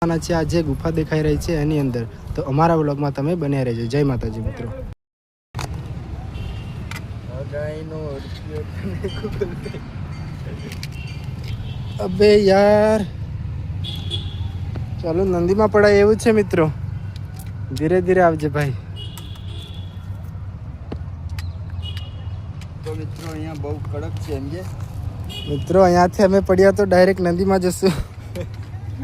છે આ જે ગુફા દેખાઈ રહી છે એની અંદર, તો અમારા વ્લોગમાં તમે બન્યા રહેજો. જય માતાજી મિત્રો. અબે યાર, ચાલો નંદીમાં પડાય એવું છે મિત્રો. ધીરે ધીરે આવજે ભાઈ. તો મિત્રો અહીંયા બહુ કડક છે એમ કે મિત્રો અહીંયાથી અમે પડ્યા તો ડાયરેક્ટ નદીમાં જશું.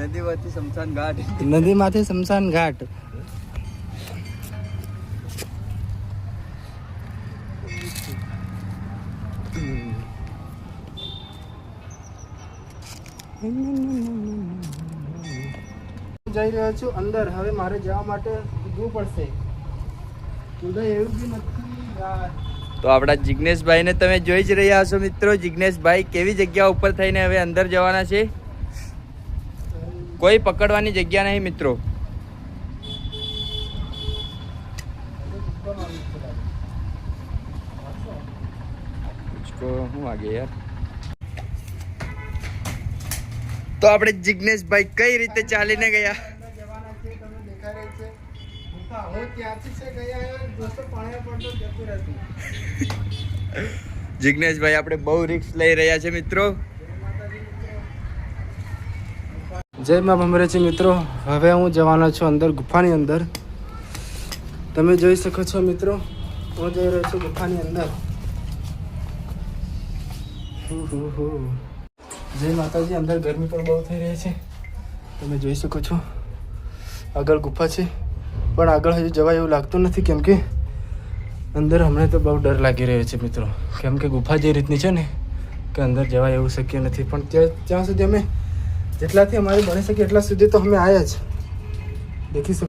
નદીમાંથી શમશાન ઘાટ. નદીમાંથી શમશાન ઘાટ. જઈ રહ્યો છું અંદર. હવે મારે જવા માટે કૂદવું પડશે. કૂદાય એવું બી નથી યાર. તો આપણા જિગ્નેશભાઈને તમે જોઈ જ રહ્યા હશો મિત્રો. જિગ્નેશભાઈ કેવી જગ્યા ઉપર થઈને હવે અંદર જવાના છે. કોઈ પકડવાની જગ્યા નહીં મિત્રો. શું વાગે યાર. તો આપણે જિગ્નેશભાઈ કઈ રીતે ચાલીને ગયા. જિગ્નેશભાઈ આપણે બહુ રિસ્ક લઈ રહ્યા છે મિત્રો. જય મા ભમરેજી મિત્રો. હવે હું જવાનો છું અંદર ગુફાની અંદર. તમે જોઈ શકો છો મિત્રો, હું જઈ રહ્યો છું ગુફાની અંદર. જય માતાજી. અંદર ગરમી પણ બહુ થઈ રહી છે. તમે જોઈ શકો છો આગળ ગુફા છે, પણ આગળ હજુ જવાય એવું લાગતું નથી, કેમ કે અંદર હમણાં તો બહુ ડર લાગી રહ્યો છે મિત્રો. કેમ કે ગુફા જે રીતની છે ને કે અંદર જવાય એવું શક્ય નથી. પણ ત્યાં સુધી અમે જેટલાથી અમારે બની શકે એટલા સુધી તો અમે આવ્યા જ. દેખી શકો.